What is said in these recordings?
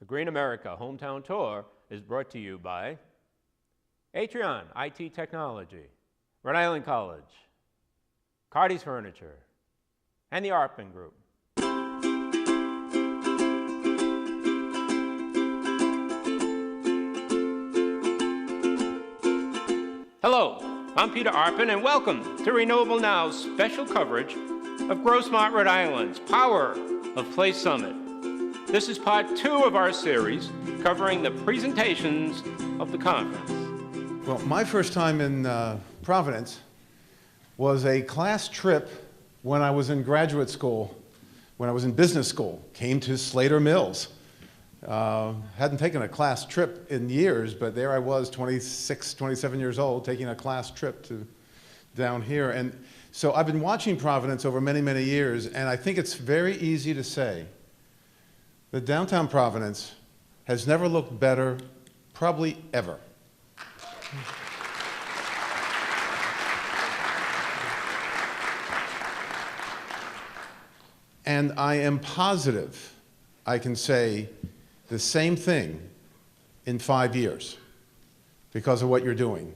The Green America Hometown Tour is brought to you by Atrion IT Technology, Rhode Island College, Cardi's Furniture, and the Arpin Group. Hello, I'm Peter Arpin, and welcome to ReNewable Now's special coverage of Grossmont, Rhode Island's Power of Place Summit. This is part 2 of our series covering the presentations of the conference. Well, my first time in Providence was a class trip when I was in graduate school, when I was in business school. Came to Slater Mills. Hadn't taken a class trip in years, but there I was, 26, 27 years old, taking a class trip to down here. And so I've been watching Providence over many, many years, and I think it's very easy to say that downtown Providence has never looked better, probably ever. And I am positive I can say the same thing in 5 years because of what you're doing.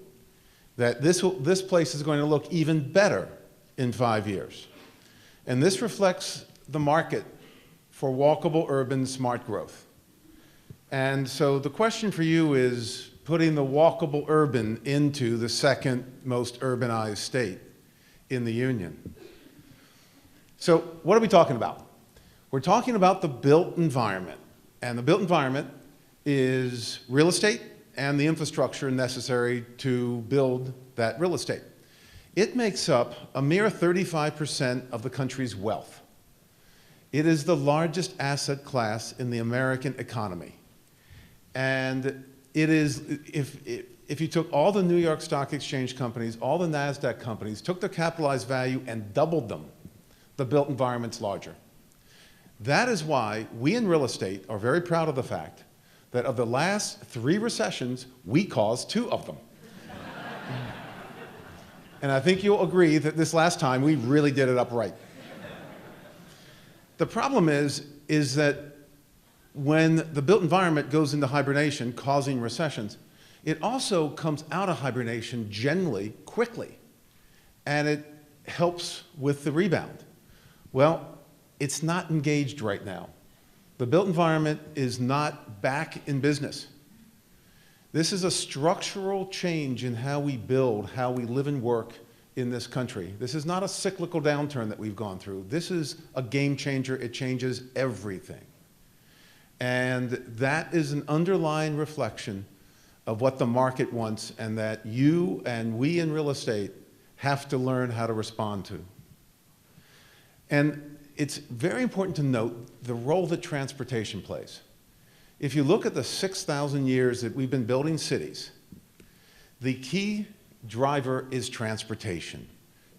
That this place is going to look even better in 5 years. And this reflects the market for walkable urban smart growth. And so the question for you is putting the walkable urban into the second most urbanized state in the Union. So what are we talking about? We're talking about the built environment. And the built environment is real estate and the infrastructure necessary to build that real estate. It makes up a mere 35% of the country's wealth. It is the largest asset class in the American economy. And it is, if you took all the New York Stock Exchange companies, all the NASDAQ companies, took their capitalized value and doubled them, the built environment's larger. That is why we in real estate are very proud of the fact that of the last 3 recessions, we caused 2 of them. And I think you'll agree that this last time we really did it up right. The problem is that when the built environment goes into hibernation, causing recessions, it also comes out of hibernation generally quickly, and it helps with the rebound. Well, it's not engaged right now. The built environment is not back in business. This is a structural change in how we build, how we live and work in this country. This is not a cyclical downturn that we've gone through. This is a game changer. It changes everything. And that is an underlying reflection of what the market wants and that you and we in real estate have to learn how to respond to. And it's very important to note the role that transportation plays. If you look at the 6,000 years that we've been building cities, the key driver is transportation.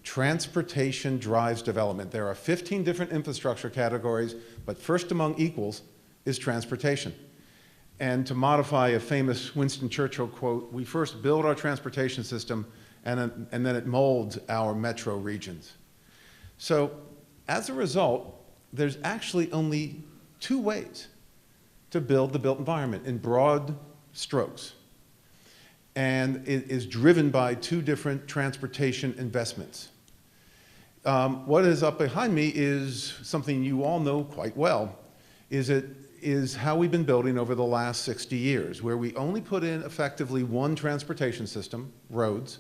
Transportation drives development. There are 15 different infrastructure categories, but first among equals is transportation. And to modify a famous Winston Churchill quote, we first build our transportation system and then it molds our metro regions. So as a result, there's actually only 2 ways to build the built environment in broad strokes. And it is driven by 2 different transportation investments. What is up behind me is something you all know quite well, is how we've been building over the last 60 years, where we only put in effectively 1 transportation system, roads,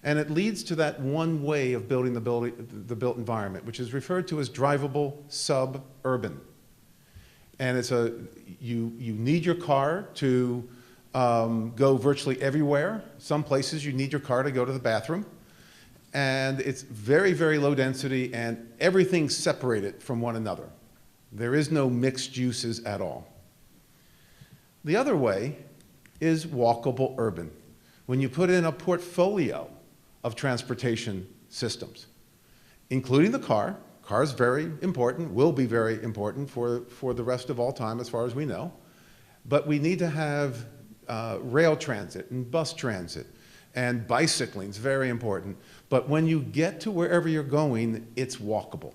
and it leads to that one way of building the built environment, which is referred to as drivable suburban. And it's you need your car to go virtually everywhere. Some places you need your car to go to the bathroom. And it's very, very low density and everything's separated from one another. There is no mixed uses at all. The other way is walkable urban. When you put in a portfolio of transportation systems, including the car. Car is very important, will be very important for the rest of all time as far as we know. But we need to have rail transit and bus transit and bicycling is very important. But when you get to wherever you're going, it's walkable.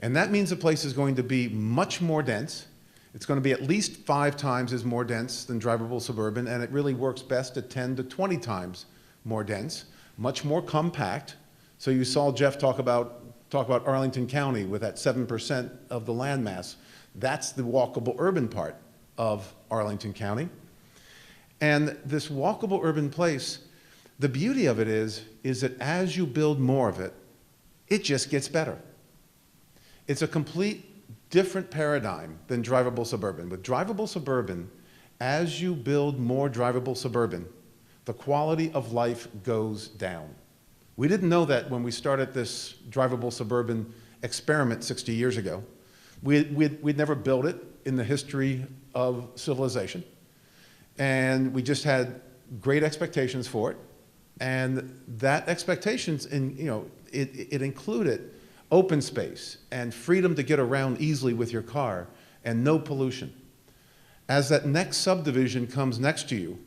And that means the place is going to be much more dense. It's going to be at least 5 times as more dense than drivable suburban, and it really works best at 10 to 20 times more dense, much more compact. So you saw Jeff talk about Arlington County with that 7% of the land mass. That's the walkable urban part of Arlington County. And this walkable urban place, the beauty of it is that as you build more of it, it just gets better. It's a complete different paradigm than drivable suburban. With drivable suburban, as you build more drivable suburban, the quality of life goes down. We didn't know that when we started this drivable suburban experiment 60 years ago. We'd never built it in the history of civilization. And we just had great expectations for it. And that expectations, it included open space and freedom to get around easily with your car and no pollution. As that next subdivision comes next to you,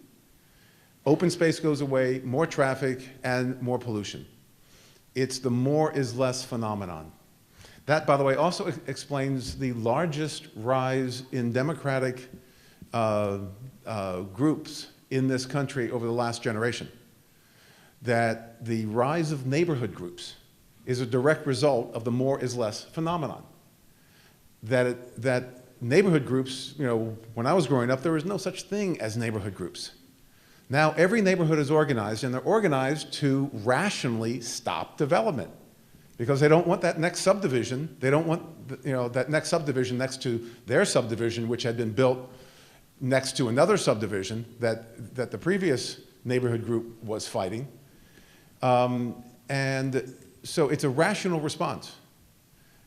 open space goes away, more traffic, and more pollution. It's the more is less phenomenon. That, by the way, also explains the largest rise in democratic groups in this country over the last generation. That the rise of neighborhood groups is a direct result of the more is less phenomenon. That neighborhood groups, when I was growing up, there was no such thing as neighborhood groups. Now every neighborhood is organized, and they're organized to rationally stop development because they don't want that next subdivision. They don't want that next subdivision next to their subdivision, which had been built next to another subdivision that the previous neighborhood group was fighting. And so it's a rational response,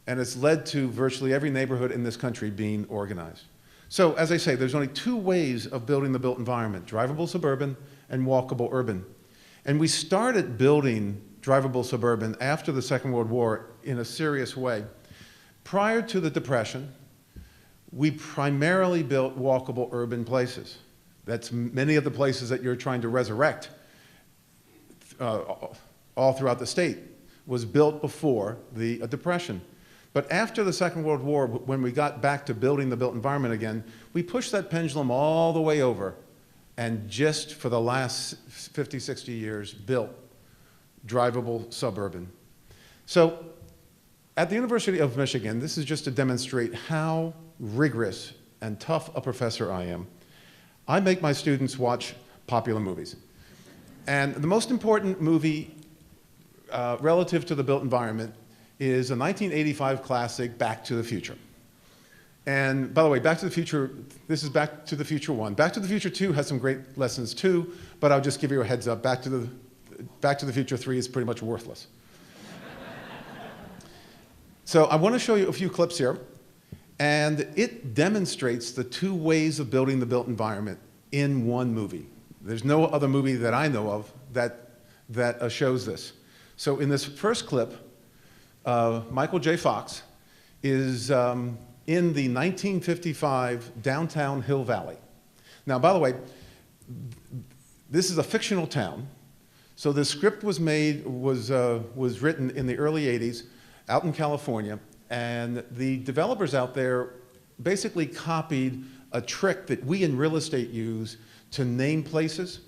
and it's led to virtually every neighborhood in this country being organized. So as I say, there's only 2 ways of building the built environment: drivable suburban and walkable urban. And we started building drivable suburban after the Second World War in a serious way. Prior to the Depression, we primarily built walkable urban places. That's many of the places that you're trying to resurrect all throughout the state was built before the Depression. But after the Second World War, when we got back to building the built environment again, we pushed that pendulum all the way over and just for the last 50, 60 years built drivable suburban. So at the University of Michigan, this is just to demonstrate how rigorous and tough a professor I am. I make my students watch popular movies. And the most important movie relative to the built environment is a 1985 classic, Back to the Future. And by the way, Back to the Future, this is Back to the Future 1. Back to the Future 2 has some great lessons too, but I'll just give you a heads up. Back to the Future 3 is pretty much worthless. So I want to show you a few clips here, and it demonstrates the 2 ways of building the built environment in one movie. There's no other movie that I know of that shows this. So in this first clip, Michael J. Fox is in the 1955 downtown Hill Valley. Now, by the way, this is a fictional town. So the script was written in the early 80s out in California, and the developers out there basically copied a trick that we in real estate use to name places.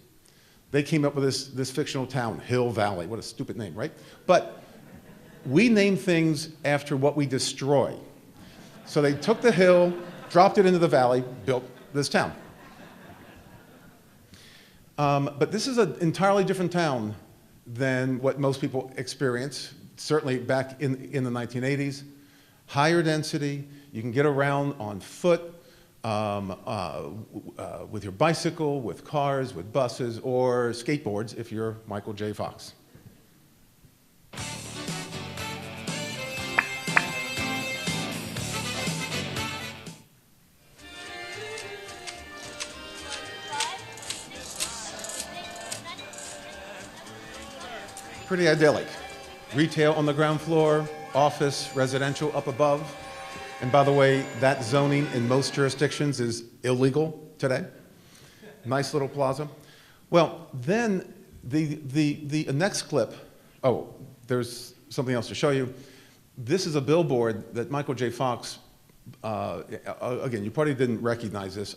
They came up with this fictional town, Hill Valley. What a stupid name, right? But we name things after what we destroy. So they took the hill, dropped it into the valley, built this town. But this is an entirely different town than what most people experience, certainly back in the 1980s. Higher density, you can get around on foot, with your bicycle, with cars, with buses, or skateboards if you're Michael J. Fox. Pretty idyllic. Retail on the ground floor, office, residential up above. And by the way, that zoning in most jurisdictions is illegal today. Nice little plaza. Well, then the next clip, there's something else to show you. This is a billboard that Michael J. Fox again, you probably didn't recognize this,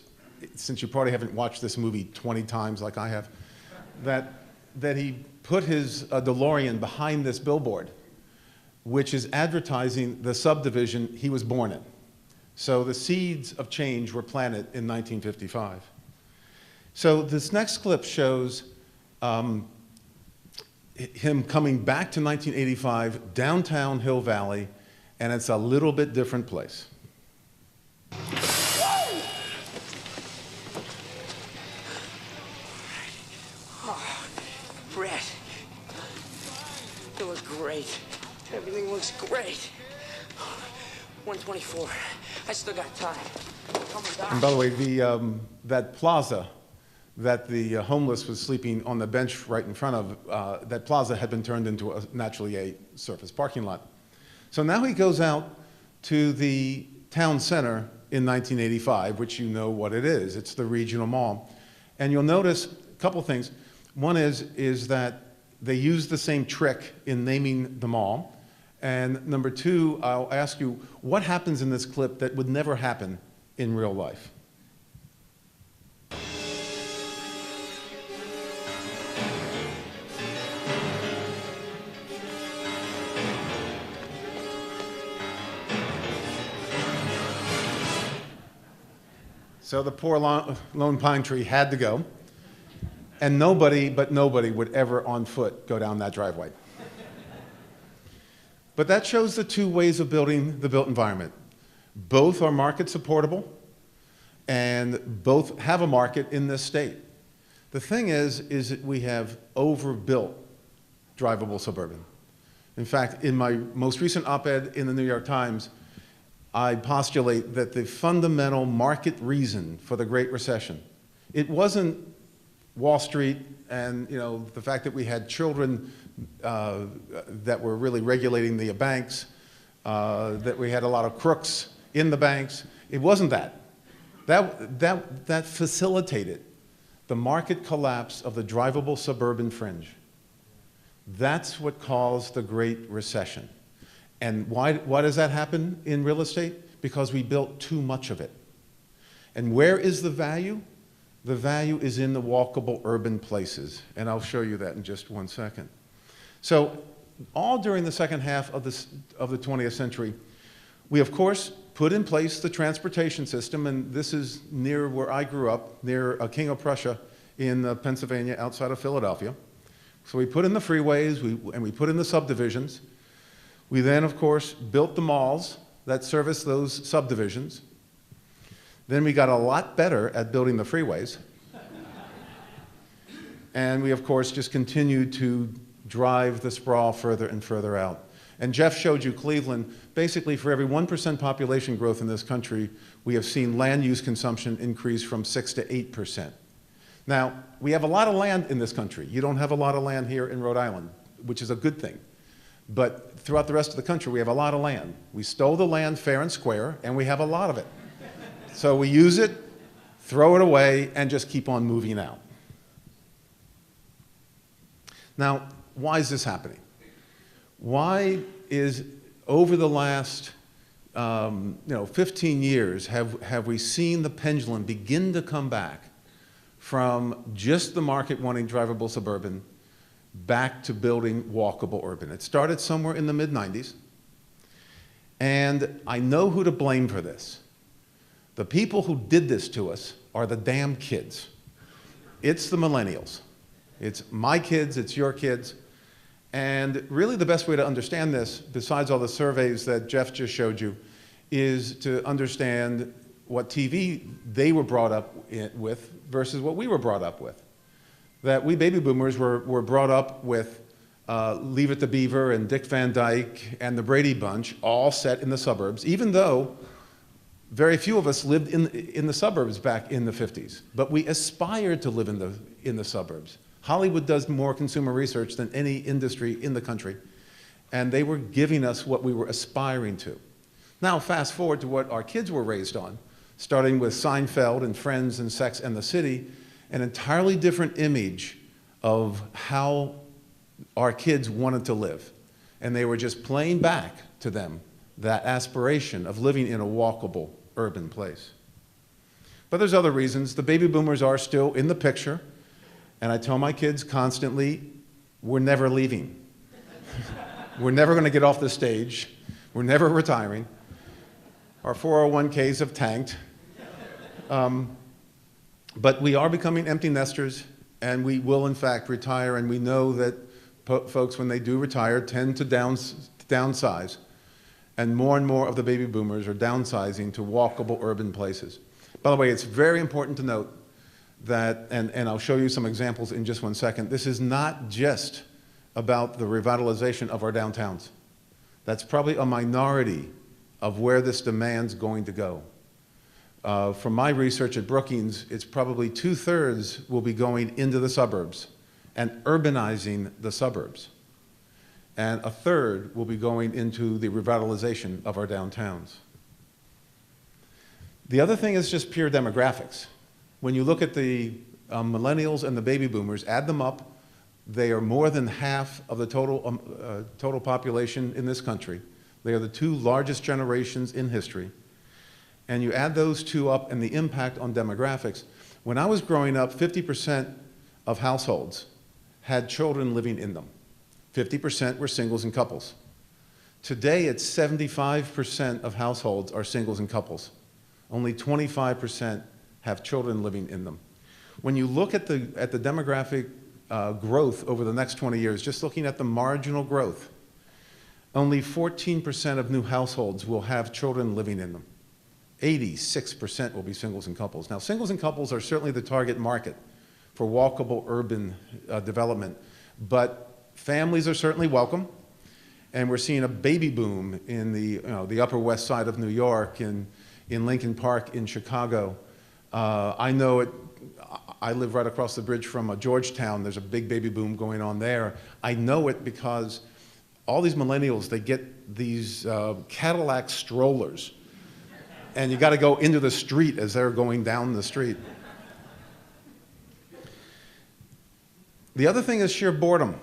since you probably haven't watched this movie 20 times like I have, that he put his DeLorean behind this billboard, which is advertising the subdivision he was born in. So the seeds of change were planted in 1955. So this next clip shows him coming back to 1985, downtown Hill Valley, and it's a little bit different place. Oh, Brett, you look great. Everything looks great. 124. I still got time. And by the way, that plaza that the homeless was sleeping on the bench right in front of, that plaza had been turned into naturally a surface parking lot. So now he goes out to the town center in 1985, which you know what it is. It's the regional mall. And you'll notice a couple things. One is that they use the same trick in naming the mall. And number two, I'll ask you, what happens in this clip that would never happen in real life? So the poor lone pine tree had to go, and nobody would ever on foot go down that driveway. But that shows the two ways of building the built environment. Both are market supportable, and both have a market in this state. The thing is that we have overbuilt drivable suburban. In fact, in my most recent op-ed in the New York Times, I postulate that the fundamental market reason for the Great Recession, it wasn't Wall Street and the fact that we had children that were really regulating the banks, that we had a lot of crooks in the banks. It wasn't that. That facilitated the market collapse of the drivable suburban fringe. That's what caused the Great Recession. And why does that happen in real estate? Because we built too much of it. And where is the value? The value is in the walkable urban places. And I'll show you that in just one second. So all during the second half of the 20th century, we of course put in place the transportation system, and this is near where I grew up, near King of Prussia in Pennsylvania, outside of Philadelphia. So we put in the freeways, and we put in the subdivisions. We then, of course, built the malls that service those subdivisions. Then we got a lot better at building the freeways. And we, of course, just continued to drive the sprawl further and further out. And Jeff showed you Cleveland. Basically, for every 1% population growth in this country, we have seen land use consumption increase from 6 to 8%. Now, we have a lot of land in this country. You don't have a lot of land here in Rhode Island, which is a good thing. But throughout the rest of the country, we have a lot of land. We stole the land fair and square, and we have a lot of it. So we use it, throw it away, and just keep on moving out. Now, why is this happening? Why is, over the last 15 years, have we seen the pendulum begin to come back from just the market wanting drivable suburban back to building walkable urban? It started somewhere in the mid-90s, and I know who to blame for this. The people who did this to us are the damn kids. It's the millennials. It's my kids, it's your kids. And really the best way to understand this, besides all the surveys that Jeff just showed you, is to understand what TV they were brought up with versus what we were brought up with. That we baby boomers were brought up with Leave It to Beaver and Dick Van Dyke and the Brady Bunch, all set in the suburbs, even though very few of us lived in the suburbs back in the 50s. But we aspired to live in the suburbs. Hollywood does more consumer research than any industry in the country, and they were giving us what we were aspiring to. Now fast forward to what our kids were raised on, starting with Seinfeld and Friends and Sex and the City, an entirely different image of how our kids wanted to live. And they were just playing back to them that aspiration of living in a walkable urban place. But there's other reasons. The baby boomers are still in the picture, and I tell my kids constantly, we're never leaving. We're never going to get off the stage. We're never retiring. Our 401ks have tanked. But we are becoming empty nesters, and we will, in fact, retire, and we know that folks, when they do retire, tend to downsize, and more of the baby boomers are downsizing to walkable urban places. By the way, it's very important to note that, and I'll show you some examples in just one second, this is not just about the revitalization of our downtowns. That's probably a minority of where this demand's going to go. From my research at Brookings, it's probably 2/3 will be going into the suburbs and urbanizing the suburbs. And 1/3 will be going into the revitalization of our downtowns. The other thing is just pure demographics. When you look at the millennials and the baby boomers, add them up, they are more than half of the total population in this country. They are the two largest generations in history. And you add those two up and the impact on demographics. When I was growing up, 50% of households had children living in them. 50% were singles and couples. Today, it's 75% of households are singles and couples. Only 25% have children living in them. When you look at the demographic growth over the next 20 years, just looking at the marginal growth, only 14% of new households will have children living in them. 86% will be singles and couples. Now, singles and couples are certainly the target market for walkable urban development, but families are certainly welcome, and we're seeing a baby boom in the Upper West Side of New York, in Lincoln Park, in Chicago. I know it. I live right across the bridge from Georgetown. There's a big baby boom going on there. I know it because all these millennials, they get these Cadillac strollers, and you got to go into the street as they're going down the street. The other thing is sheer boredom.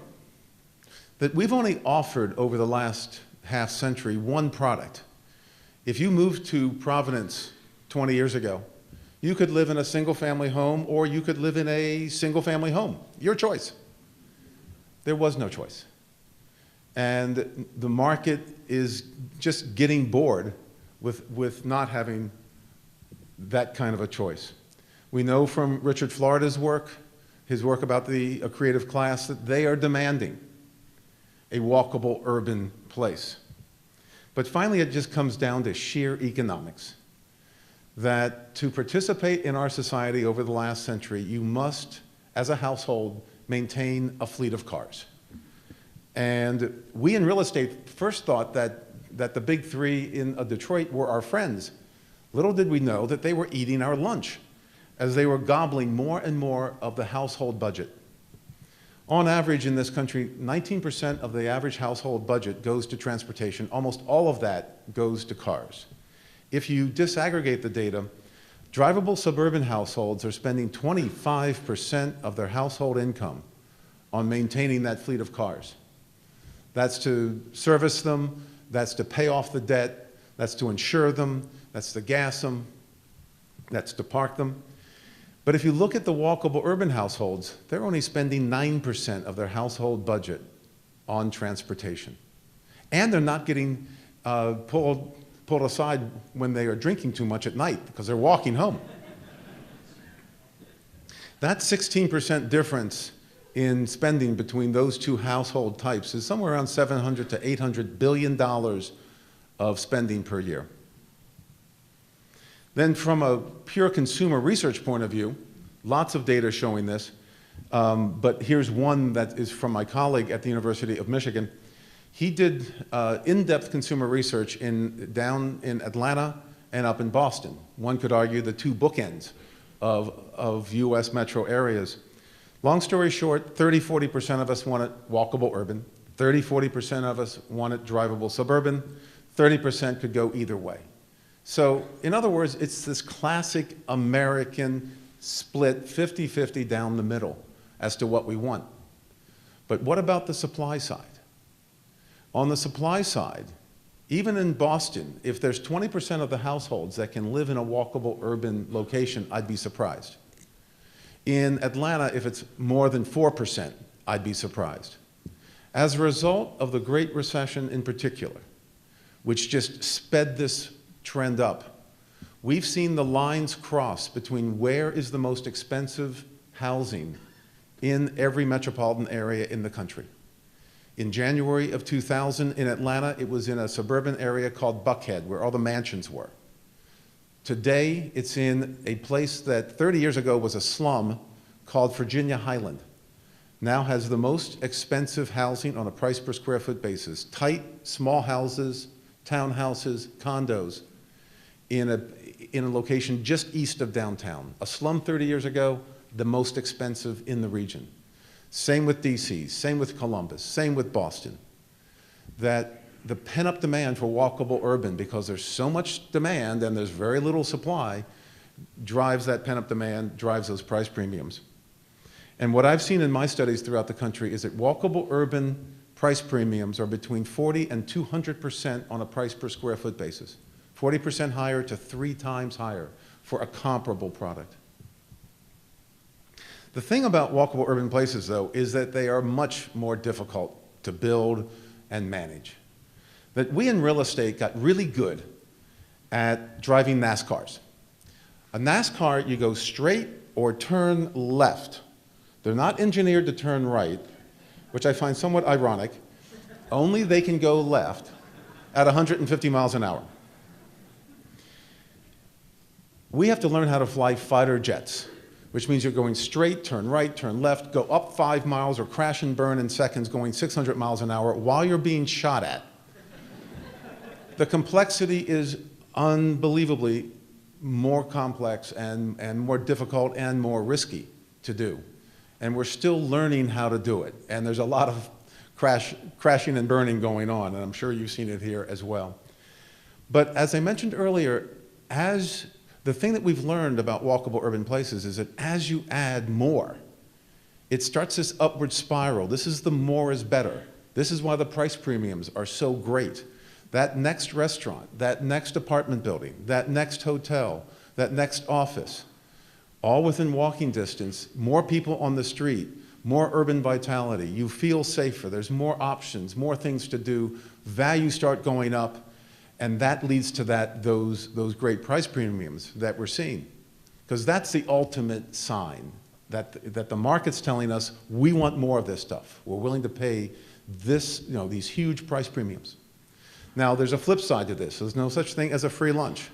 That we've only offered over the last half century one product. If you moved to Providence 20 years ago, you could live in a single-family home or you could live in a single-family home. Your choice. There was no choice. And the market is just getting bored with not having that kind of a choice. We know from Richard Florida's work, his work about a creative class, that they are demanding a walkable urban place. But finally, it just comes down to sheer economics. That to participate in our society over the last century, you must, as a household, maintain a fleet of cars. And we in real estate first thought that the big three in Detroit were our friends. Little did we know that they were eating our lunch as they were gobbling more and more of the household budget. On average in this country, 19% of the average household budget goes to transportation. Almost all of that goes to cars. If you disaggregate the data, drivable suburban households are spending 25% of their household income on maintaining that fleet of cars. That's to service them, that's to pay off the debt, that's to insure them, that's to gas them, that's to park them. But if you look at the walkable urban households, they're only spending 9% of their household budget on transportation. And they're not getting pulled aside when they are drinking too much at night because they're walking home. That 16% difference in spending between those two household types is somewhere around $700 to $800 billion of spending per year. Then from a pure consumer research point of view, lots of data showing this, but here's one that is from my colleague at the University of Michigan. He did in-depth consumer research down in Atlanta and up in Boston. One could argue the two bookends of US metro areas. Long story short, 30–40% of us want it walkable urban, 30–40% of us want it drivable suburban, 30% could go either way. So, in other words, it's this classic American split 50-50 down the middle as to what we want. But what about the supply side? On the supply side, Even in Boston, if there's 20% of the households that can live in a walkable urban location, I'd be surprised. In Atlanta, if it's more than 4%, I'd be surprised. As a result of the Great Recession in particular, which just sped this trend up, we've seen the lines cross between where is the most expensive housing in every metropolitan area in the country. In January of 2000 in Atlanta, it was in a suburban area called Buckhead, where all the mansions were. Today, it's in a place that 30 years ago was a slum called Virginia Highland. Now has the most expensive housing on a price per square foot basis. Tight, small houses, townhouses, condos in a location just east of downtown. A slum 30 years ago, the most expensive in the region. Same with DC, same with Columbus, same with Boston. That the pent-up demand for walkable urban, because there's so much demand and there's very little supply, drives that pent-up demand, drives those price premiums. And what I've seen in my studies throughout the country is that walkable urban price premiums are between 40 and 200% on a price per square foot basis. 40% higher to 3 times higher for a comparable product. The thing about walkable urban places, though, is that they are much more difficult to build and manage. That we in real estate got really good at driving NASCARs. A NASCAR, you go straight or turn left. They're not engineered to turn right, which I find somewhat ironic. Only they can go left at 150 miles an hour. We have to learn how to fly fighter jets, which means you're going straight, turn right, turn left, go up 5 miles, or crash and burn in seconds going 600 miles an hour while you're being shot at. The complexity is unbelievably more complex and more difficult and more risky to do. And we're still learning how to do it. And there's a lot of crashing and burning going on, and I'm sure you've seen it here as well. But as I mentioned earlier, the thing that we've learned about walkable urban places is that as you add more, it starts this upward spiral. This is the more is better. This is why the price premiums are so great. That next restaurant, that next apartment building, that next hotel, that next office, all within walking distance, more people on the street, more urban vitality. You feel safer. There's more options, more things to do. Values start going up. And that leads to those great price premiums that we're seeing. Because that's the ultimate sign that the market's telling us we want more of this stuff. We're willing to pay these huge price premiums. Now, there's a flip side to this. There's no such thing as a free lunch.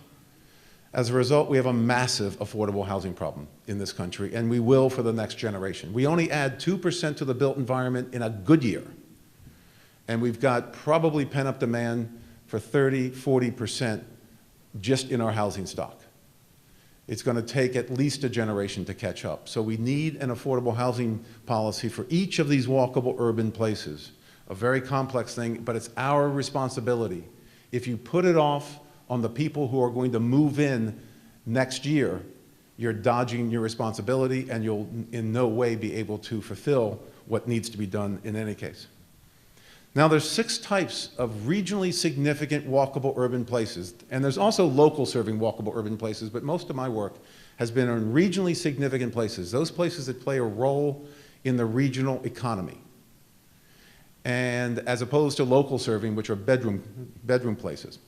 As a result, we have a massive affordable housing problem in this country, and we will for the next generation. We only add 2% to the built environment in a good year. And we've got probably pent-up demand for 30, 40% just in our housing stock. It's going to take at least a generation to catch up. So we need an affordable housing policy for each of these walkable urban places. A very complex thing, but it's our responsibility. If you put it off on the people who are going to move in next year, you're dodging your responsibility and you'll in no way be able to fulfill what needs to be done in any case. Now, there's 6 types of regionally significant walkable urban places, and there's also local serving walkable urban places, but most of my work has been on regionally significant places, those places that play a role in the regional economy, and as opposed to local serving, which are bedroom places.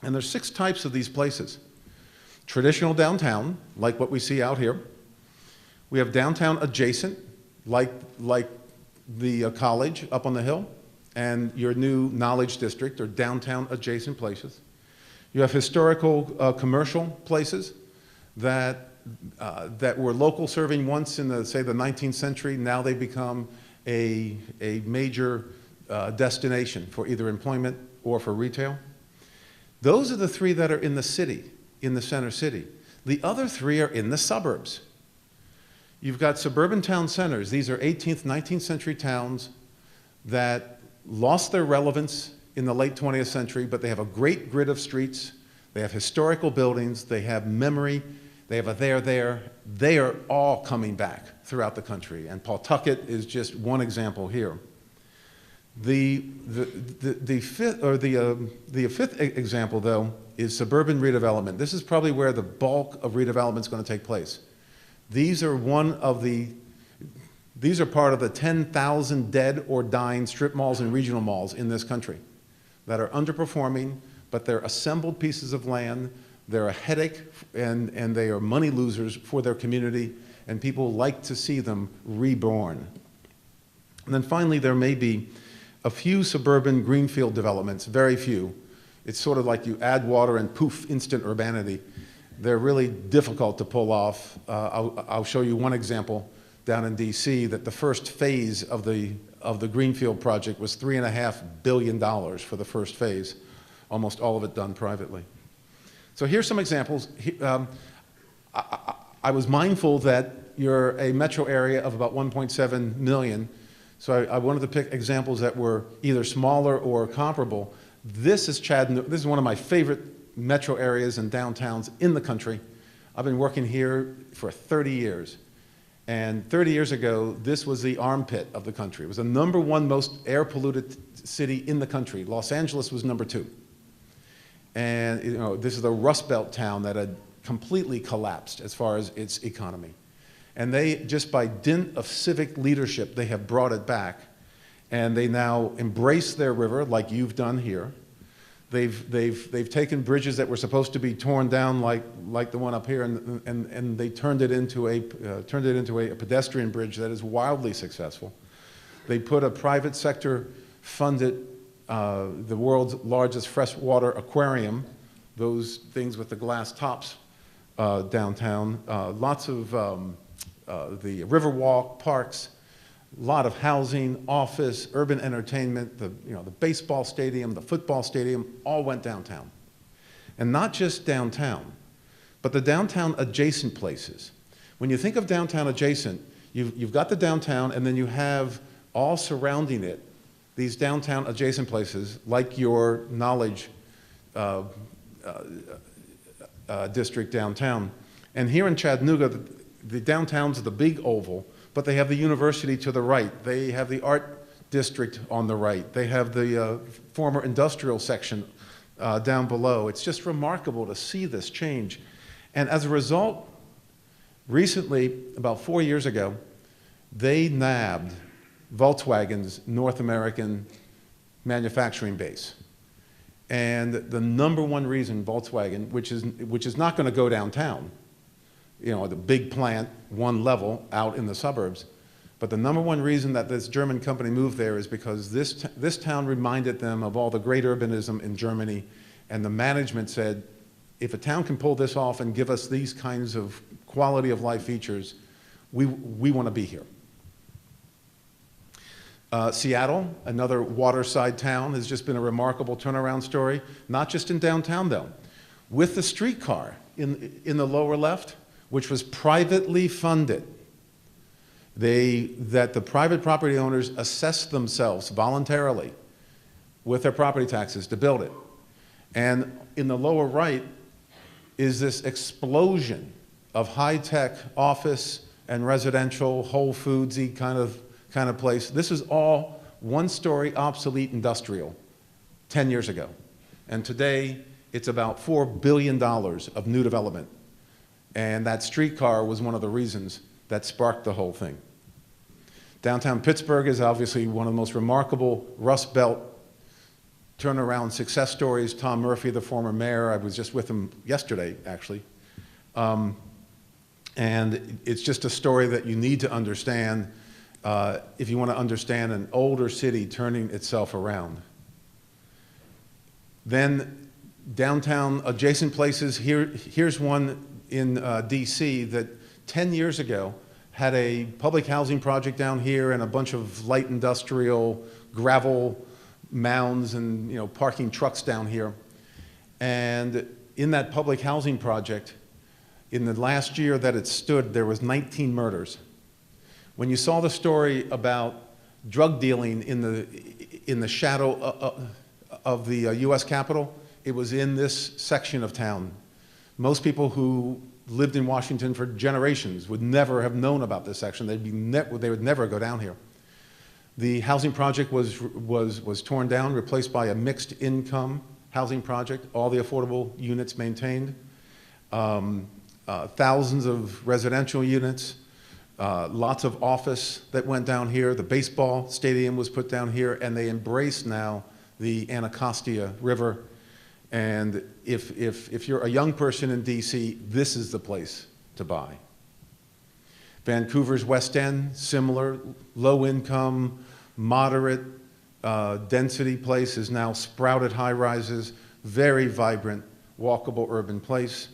And there's 6 types of these places. Traditional downtown, like what we see out here. We have downtown adjacent, like the college up on the hill, and your new knowledge district or downtown adjacent places. You have historical commercial places that were local serving once in the 19th century. Now they become a major destination for either employment or for retail. Those are the 3 that are in the city, in the center city. The other 3 are in the suburbs. You've got suburban town centers. These are 18th, 19th century towns that lost their relevance in the late 20th century, but they have a great grid of streets. They have historical buildings. They have memory. They have a there. They are all coming back throughout the country. And Pawtucket is just one example here. The fifth example, though, is suburban redevelopment. This is probably where the bulk of redevelopment is going to take place. These are part of the 10,000 dead or dying strip malls and regional malls in this country that are underperforming, but they're assembled pieces of land. They're a headache, and they are money losers for their community, and people like to see them reborn. And then finally, there may be a few suburban greenfield developments, very few. It's sort of like you add water and poof, instant urbanity. They're really difficult to pull off. I'll show you one example down in DC that the first phase of the greenfield project was $3.5 billion for the first phase, almost all of it done privately. So here's some examples. I was mindful that you're a metro area of about 1.7 million, so I wanted to pick examples that were either smaller or comparable. This is Chattanooga. This is one of my favorite metro areas and downtowns in the country. I've been working here for 30 years. And 30 years ago, this was the armpit of the country. It was the #1 most air polluted city in the country. Los Angeles was #2. And this is a Rust Belt town that had completely collapsed as far as its economy. And they, just by dint of civic leadership, they have brought it back. And they now embrace their river like you've done here. They've taken bridges that were supposed to be torn down like the one up here, and they turned it into a pedestrian bridge that is wildly successful. They put a private sector funded the world's largest freshwater aquarium, those things with the glass tops downtown. Lots of the Riverwalk, parks, a lot of housing, office, urban entertainment, the baseball stadium, the football stadium, all went downtown. And not just downtown, but the downtown adjacent places. When you think of downtown adjacent, you've got the downtown, and then you have all surrounding it these downtown adjacent places, like your Knowledge district downtown. And here in Chattanooga, the downtown's the big oval, but they have the university to the right. They have the art district on the right. They have the former industrial section down below. It's just remarkable to see this change. And as a result, recently, about 4 years ago, they nabbed Volkswagen's North American manufacturing base. And the #1 reason Volkswagen, which is not going to go downtown, the big plant, one level out in the suburbs, but the #1 reason that this German company moved there is because this town reminded them of all the great urbanism in Germany, and the management said, if a town can pull this off and give us these kinds of quality of life features, we want to be here. Seattle, another waterside town, has just been a remarkable turnaround story, not just in downtown though. With the streetcar in the lower left, which was privately funded, that the private property owners assessed themselves voluntarily with their property taxes to build it. And in the lower right is this explosion of high-tech office and residential, Whole Foodsy kind of place. This is all one-story obsolete industrial 10 years ago. And today, it's about $4 billion of new development. And that streetcar was one of the reasons that sparked the whole thing. Downtown Pittsburgh is obviously one of the most remarkable Rust Belt turnaround success stories. Tom Murphy, the former mayor, I was just with him yesterday, actually. And it's just a story that you need to understand if you want to understand an older city turning itself around. Then downtown adjacent places, here's one in DC that 10 years ago had a public housing project down here and a bunch of light industrial gravel mounds and parking trucks down here. And in that public housing project, in the last year that it stood, there was 19 murders. When you saw the story about drug dealing in the shadow of the US Capitol, it was in this section of town. Most people who lived in Washington for generations would never have known about this section. They would never go down here. The housing project was torn down, replaced by a mixed income housing project, all the affordable units maintained, thousands of residential units, lots of office that went down here. The baseball stadium was put down here, and they embrace now the Anacostia River. And if you're a young person in DC, this is the place to buy. Vancouver's West End, similar, low income, moderate density place, is now sprouted high rises, very vibrant, walkable urban place.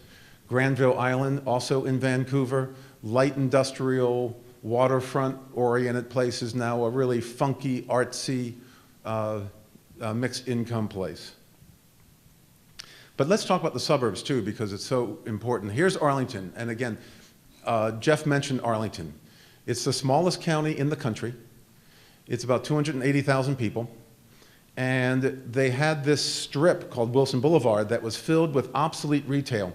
Granville Island, also in Vancouver, light industrial, waterfront oriented place, is now a really funky, artsy, mixed income place. But let's talk about the suburbs too, because it's so important. Here's Arlington, and again, Jeff mentioned Arlington. It's the smallest county in the country. It's about 280,000 people. And they had this strip called Wilson Boulevard that was filled with obsolete retail.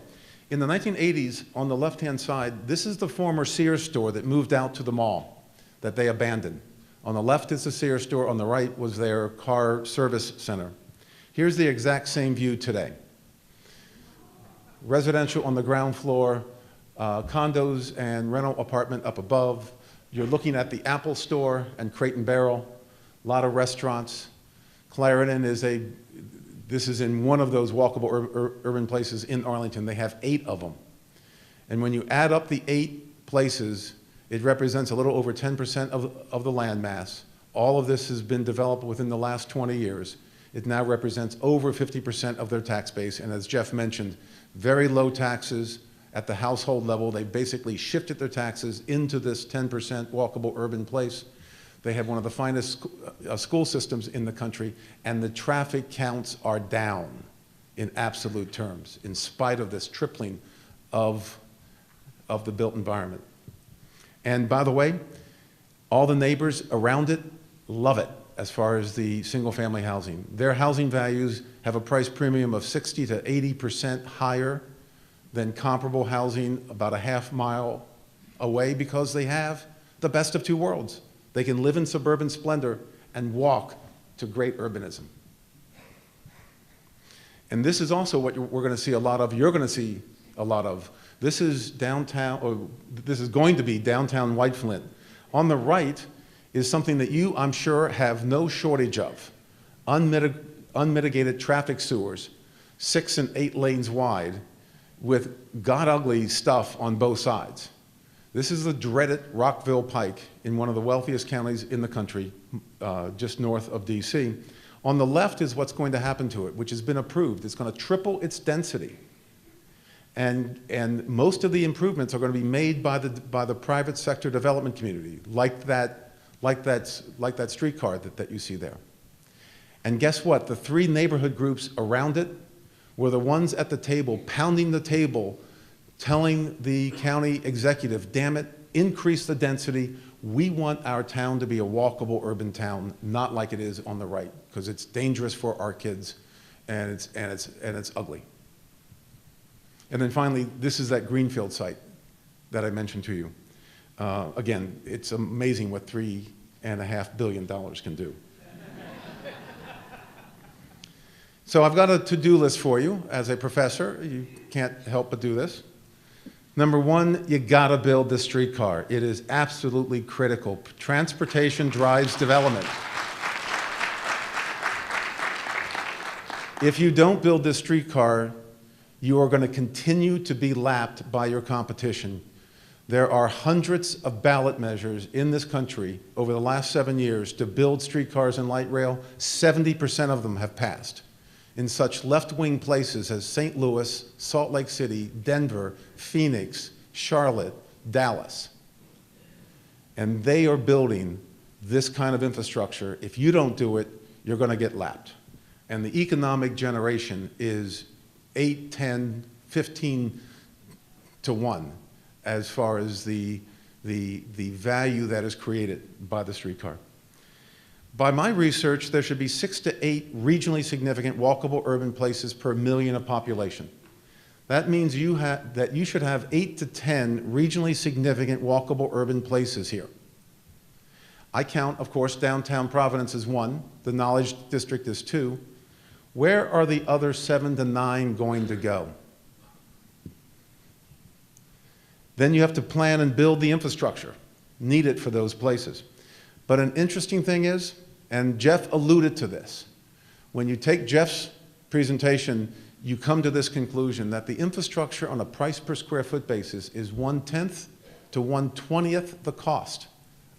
In the 1980s, on the left-hand side, this is the former Sears store that moved out to the mall that they abandoned. On the left is the Sears store, on the right was their car service center. Here's the exact same view today. Residential on the ground floor, condos and rental apartment up above. You're looking at the Apple store and Crate and Barrel, a lot of restaurants. Clarendon this is in one of those walkable urban places in Arlington. They have 8 of them. And when you add up the 8 places, it represents a little over 10% of the land mass. All of this has been developed within the last 20 years. It now represents over 50% of their tax base. And as Jeff mentioned, very low taxes at the household level. They basically shifted their taxes into this 10% walkable urban place. They have one of the finest school systems in the country, and the traffic counts are down in absolute terms, in spite of this tripling of the built environment. And by the way, all the neighbors around it love it as far as the single-family housing. Their housing values have a price premium of 60 to 80% higher than comparable housing about a half mile away, because they have the best of 2 worlds. They can live in suburban splendor and walk to great urbanism. And this is also what we're going to see a lot of, you're going to see a lot of. This is downtown, or this is going to be downtown White Flint. On the right is something that you, I'm sure, have no shortage of. Unmitigated traffic sewers, 6 and 8 lanes wide, with god-ugly stuff on both sides. This is the dreaded Rockville Pike in one of the wealthiest counties in the country, just north of DC. On the left is what's going to happen to it, which has been approved. It's going to triple its density. And most of the improvements are going to be made by the private sector development community, like that streetcar that you see there. And guess what? The 3 neighborhood groups around it were the ones at the table, pounding the table, telling the county executive, damn it, increase the density. We want our town to be a walkable urban town, not like it is on the right, because it's dangerous for our kids and it's ugly. And then finally, this is that greenfield site that I mentioned to you. Again, it's amazing what $3.5 billion can do. So I've got a to-do list for you. As a professor, you can't help but do this. Number 1, you gotta build the streetcar. It is absolutely critical. Transportation drives development. If you don't build this streetcar, you are gonna continue to be lapped by your competition. There are hundreds of ballot measures in this country over the last 7 years to build streetcars and light rail. 70% of them have passed in such left-wing places as St. Louis, Salt Lake City, Denver, Phoenix, Charlotte, Dallas. And they are building this kind of infrastructure. If you don't do it, you're going to get lapped. And the economic generation is 8, 10, 15 to 1 as far as the value that is created by the streetcar. By my research, there should be 6 to 8 regionally significant walkable urban places per million of population. That means that you should have 8 to 10 regionally significant walkable urban places here. I count, of course, downtown Providence as one. The Knowledge District is two. Where are the other 7 to 9 going to go? Then you have to plan and build the infrastructure needed for those places. But an interesting thing is, and Jeff alluded to this, when you take Jeff's presentation, you come to this conclusion that the infrastructure on a price per square foot basis is 1/10 to 1/20th the cost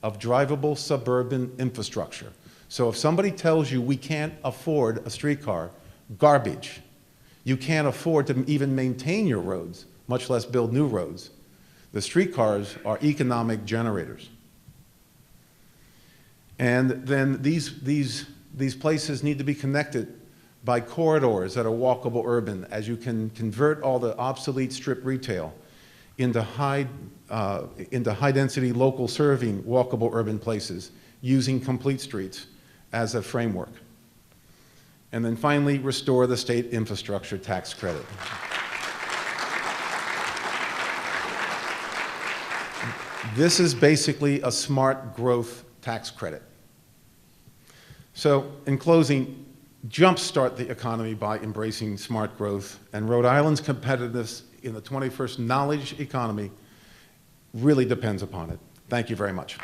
of drivable suburban infrastructure. So if somebody tells you we can't afford a streetcar, garbage. You can't afford to even maintain your roads, much less build new roads. The streetcars are economic generators. And then these places need to be connected by corridors that are walkable urban, as you can convert all the obsolete strip retail into high-density local serving walkable urban places using complete streets as a framework. And then finally, restore the state infrastructure tax credit. This is basically a smart growth tax credit. So in closing, jumpstart the economy by embracing smart growth, and Rhode Island's competitiveness in the 21st knowledge economy really depends upon it. Thank you very much.